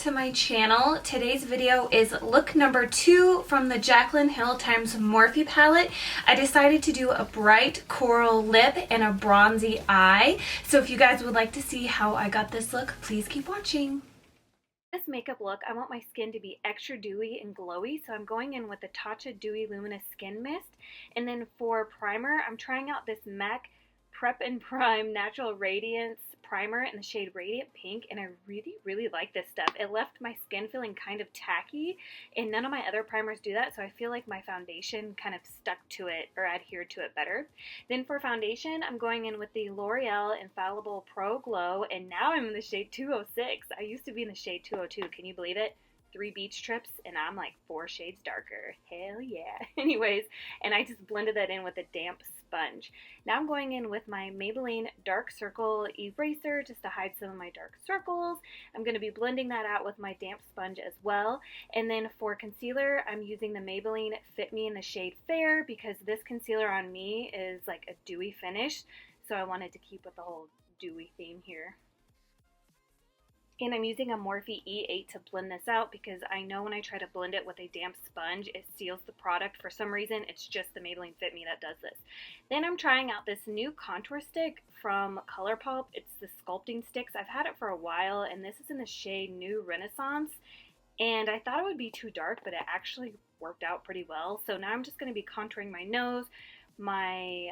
to my channel. Today's video is look number 2 from the Jaclyn Hill x Morphe palette. I decided to do a bright coral lip and a bronzy eye. So if you guys would like to see how I got this look, please keep watching. This makeup look, I want my skin to be extra dewy and glowy, so I'm going in with the Tatcha Dewy Luminous Skin Mist. And then for primer, I'm trying out this MAC Prep&Prime Natural Radiance primer in the shade Radiant Pink, and I really like this stuff. It left my skin feeling kind of tacky, and none of my other primers do that, so I feel like my foundation kind of stuck to it or adhered to it better. Then for foundation, I'm going in with the Loreal Infallible Pro Glow, and now I'm in the shade 206. I used to be in the shade 202. Can you believe it? 3 beach trips and I'm like 4 shades darker. Hell yeah. Anyways, and I just blended that in with a damp sponge. Now I'm going in with my Maybelline Dark Circle Eraser just to hide some of my dark circles. I'm going to be blending that out with my damp sponge as well. And then for concealer, I'm using the Maybelline Fit Me in the shade Fair because this concealer on me is like a dewy finish. So I wanted to keep with the whole dewy theme here. And I'm using a Morphe E8 to blend this out because I know when I try to blend it with a damp sponge, it seals the product. For some reason, it's just the Maybelline Fit Me that does this. Then I'm trying out this new contour stick from Colourpop. It's the Sculpting sticks. I've had it for a while, and this is in the shade New Renaissance. And I thought it would be too dark, but it actually worked out pretty well. So now I'm just going to be contouring my nose, my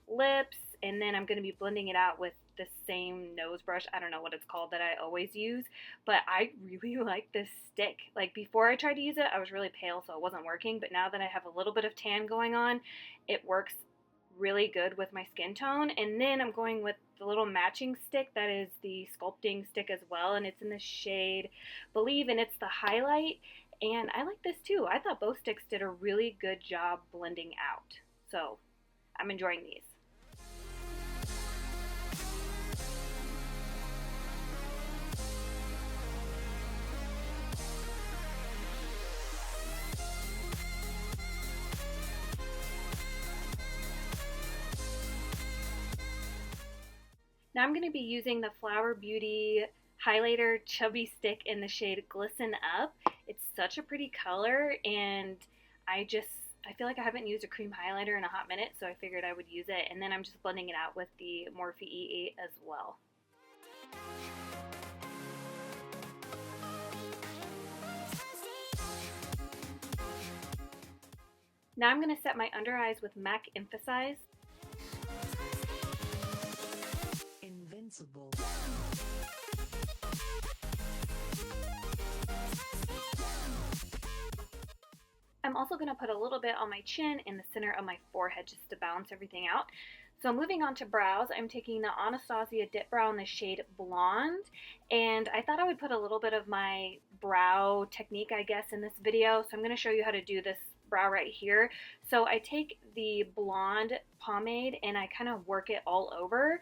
lips, and then I'm going to be blending it out with the same nose brush. I don't know what it's called that I always use, but I really like this stick. Like before I tried to use it, I was really pale, so it wasn't working, but now that I have a little bit of tan going on, it works really good with my skin tone. And then I'm going with the little matching stick that is the Sculpting stick as well, and it's in the shade Believe, and it's the highlight, and I like this too. I thought both sticks did a really good job blending out, so I'm enjoying these. Now I'm going to be using the Flower Beauty highlighter Chubby stick in the shade Glisten Up. It's such a pretty color, and I feel like I haven't used a cream highlighter in a hot minute, so I figured I would use it. And then I'm just blending it out with the Morphe E8 as well. Now I'm going to set my under eyes with MAC Emphasize. Invincible. I'm also going to put a little bit on my chin in the center of my forehead just to balance everything out. So moving on to brows, I'm taking the Anastasia Dip Brow in the shade Blonde, and I thought I would put a little bit of my brow technique, I guess, in this video. So I'm going to show you how to do this brow right here. So I take the blonde pomade and I kind of work it all over.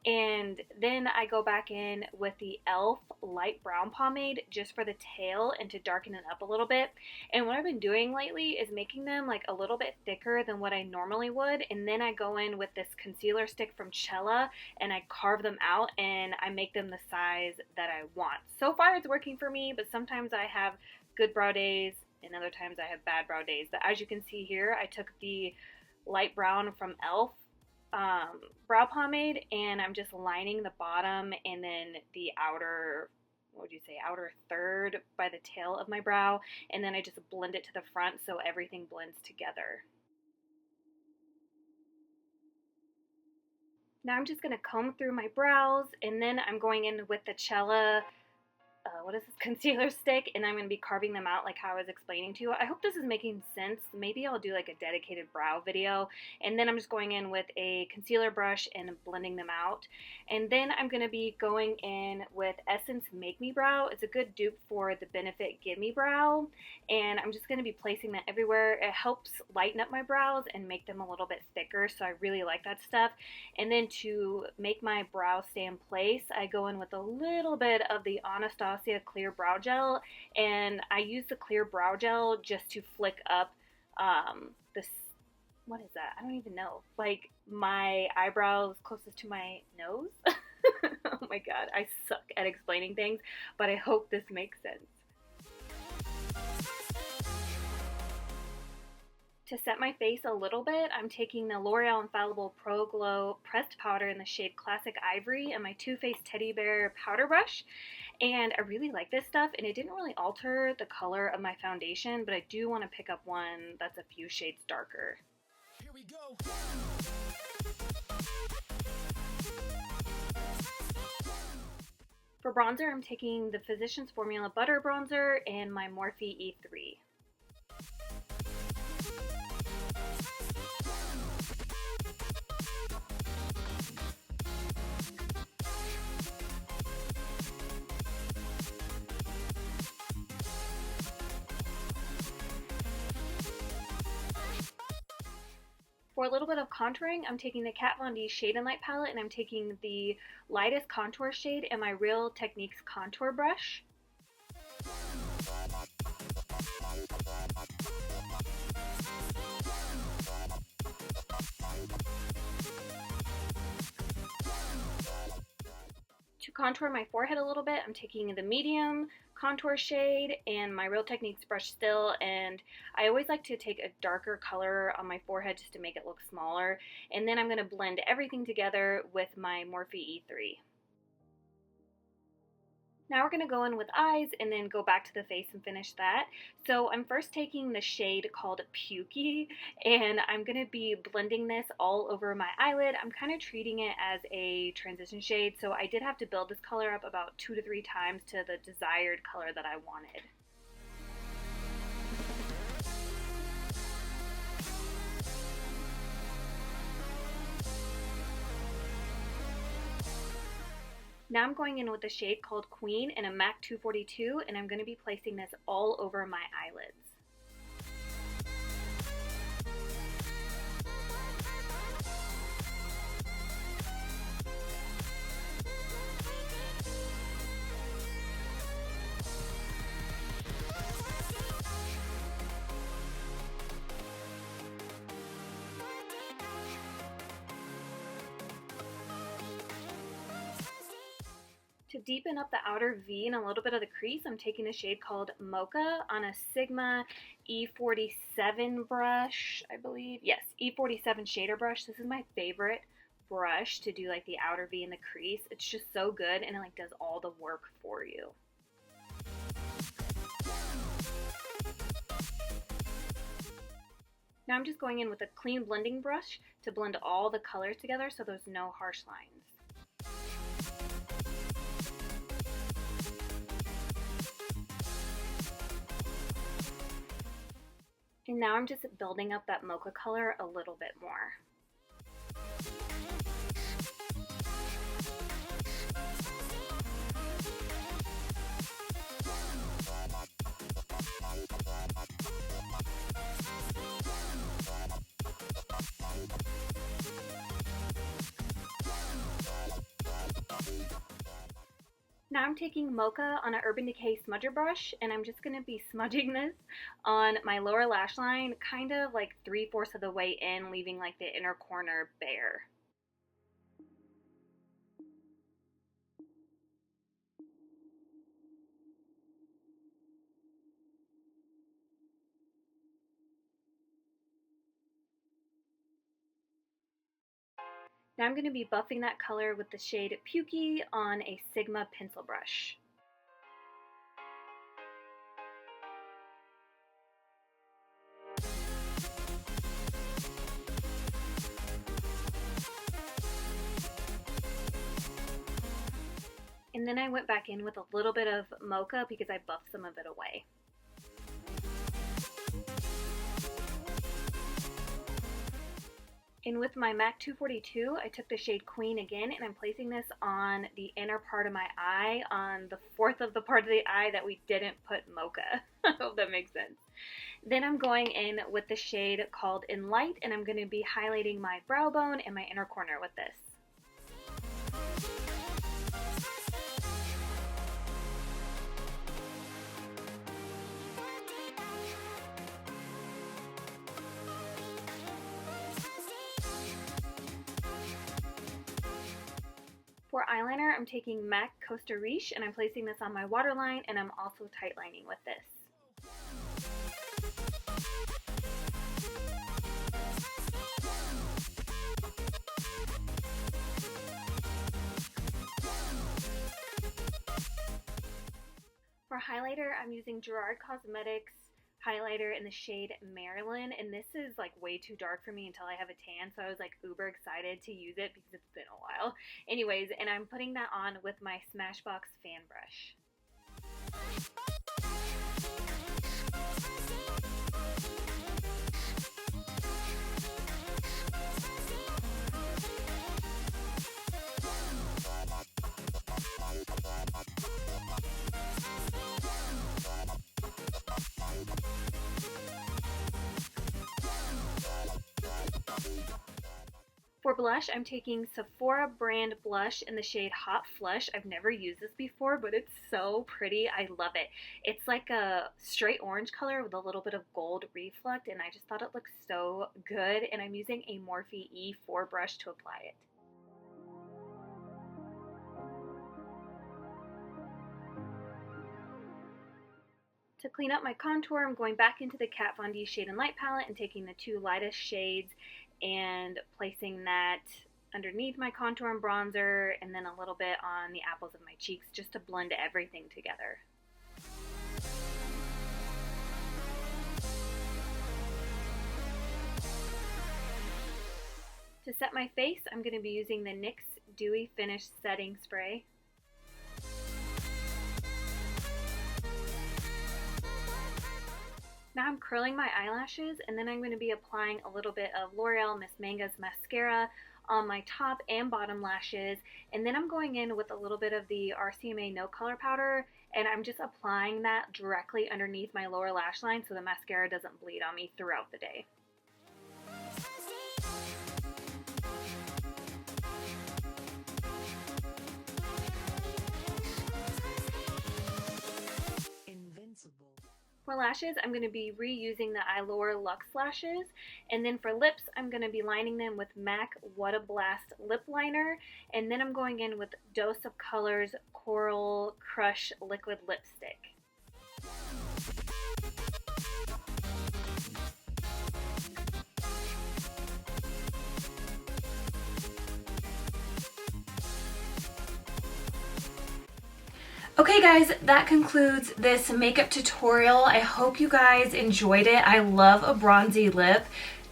And then I go back in with the e.l.f. light brown pomade just for the tail and to darken it up a little bit. And what I've been doing lately is making them like a little bit thicker than what I normally would. And then I go in with this concealer stick from Chella and I carve them out and I make them the size that I want. So far it's working for me, but sometimes I have good brow days and other times I have bad brow days. But as you can see here, I took the light brown from e.l.f. Brow pomade and I'm just lining the bottom and then the outer, what would you say, outer third by the tail of my brow, and then I just blend it to the front so everything blends together. Now I'm just going to comb through my brows, and then I'm going in with the Chella concealer stick, and I'm going to be carving them out like how I was explaining to you. I hope this is making sense. Maybe I'll do like a dedicated brow video, and then I'm just going in with a concealer brush and blending them out. And then I'm going to be going in with Essence Make Me Brow. It's a good dupe for the Benefit Give Me Brow, and I'm just going to be placing that everywhere. It helps lighten up my brows and make them a little bit thicker, so I really like that stuff. And then to make my brow stay in place, I go in with a little bit of the Anastasia Clear Brow Gel, and I use the Clear Brow Gel just to flick up this, what is that? I don't even know. Like my eyebrows closest to my nose. Oh my god, I suck at explaining things, but I hope this makes sense. To set my face a little bit, I'm taking the L'Oreal Infallible Pro Glow Pressed Powder in the shade Classic Ivory and my Too Faced Teddy Bear powder brush. And I really like this stuff, and it didn't really alter the color of my foundation, but I do want to pick up one that's a few shades darker. Here we go. For bronzer, I'm taking the Physicians Formula Butter Bronzer and my Morphe E3. For a little bit of contouring, I'm taking the Kat Von D Shade and Light palette, and I'm taking the lightest contour shade and my Real Techniques contour brush. To contour my forehead a little bit, I'm taking the medium contour shade and my Real Techniques brush still, and I always like to take a darker color on my forehead just to make it look smaller, and then I'm going to blend everything together with my Morphe E3. Now we're going to go in with eyes and then go back to the face and finish that. So I'm first taking the shade called Pukey, and I'm going to be blending this all over my eyelid. I'm kind of treating it as a transition shade, so I did have to build this color up about 2 to 3 times to the desired color that I wanted. Now I'm going in with a shade called Queen in a MAC 242, and I'm going to be placing this all over my eyelids. To deepen up the outer V and a little bit of the crease, I'm taking a shade called Mocha on a Sigma E47 brush, I believe. Yes, E47 shader brush. This is my favorite brush to do like the outer V and the crease. It's just so good, and it like does all the work for you. Now I'm just going in with a clean blending brush to blend all the colors together so there's no harsh lines. And now I'm just building up that mocha color a little bit more. Now I'm taking Mocha on an Urban Decay smudger brush, and I'm just going to be smudging this on my lower lash line, kind of like 3/4 of the way in, leaving like the inner corner bare. Now I'm going to be buffing that color with the shade Pukey on a Sigma pencil brush. And then I went back in with a little bit of Mocha because I buffed some of it away. And with my MAC 242, I took the shade Queen again, and I'm placing this on the inner part of my eye, on the 4th of the part of the eye that we didn't put Mocha. I hope that makes sense. Then I'm going in with the shade called In Light, and I'm going to be highlighting my brow bone and my inner corner with this. For For eyeliner, I'm taking MAC Costa Riche, and I'm placing this on my waterline, and I'm also tightlining with this. For highlighter, I'm using Gerard Cosmetics highlighter in the shade Marylin, and this is like way too dark for me until I have a tan, so I was like uber excited to use it because it's been a while. Anyways, and I'm putting that on with my Smashbox fan brush. For blush, I'm taking Sephora brand blush in the shade Hot Flush. I've never used this before, but it's so pretty. I love it. It's like a straight orange color with a little bit of gold reflect, and I just thought it looked so good. And I'm using a Morphe E4 brush to apply it. To clean up my contour, I'm going back into the Kat Von D Shade and Light palette and taking the two lightest shades and placing that underneath my contour and bronzer, and then a little bit on the apples of my cheeks just to blend everything together. To set my face, I'm going to be using the NYX Dewy Finish Setting Spray. Now I'm curling my eyelashes, and then I'm going to be applying a little bit of L'Oreal Miss Manga's mascara on my top and bottom lashes, and then I'm going in with a little bit of the RCMA No Color Powder, and I'm just applying that directly underneath my lower lash line so the mascara doesn't bleed on me throughout the day. For lashes, I'm going to be reusing the Eylure Luxe lashes, and then for lips, I'm going to be lining them with MAC What a Blast lip liner, and then I'm going in with Dose of Colors Coral Crush liquid lipstick. Okay guys, that concludes this makeup tutorial. I hope you guys enjoyed it. I love a bronzy lip,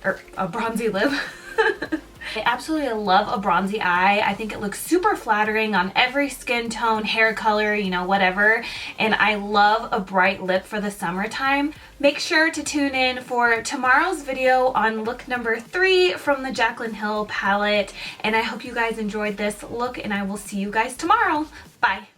or a bronzy lip. I absolutely love a bronzy eye. I think it looks super flattering on every skin tone, hair color, you know, whatever. And I love a bright lip for the summertime. Make sure to tune in for tomorrow's video on look number 3 from the Jaclyn Hill palette. And I hope you guys enjoyed this look, and I will see you guys tomorrow. Bye.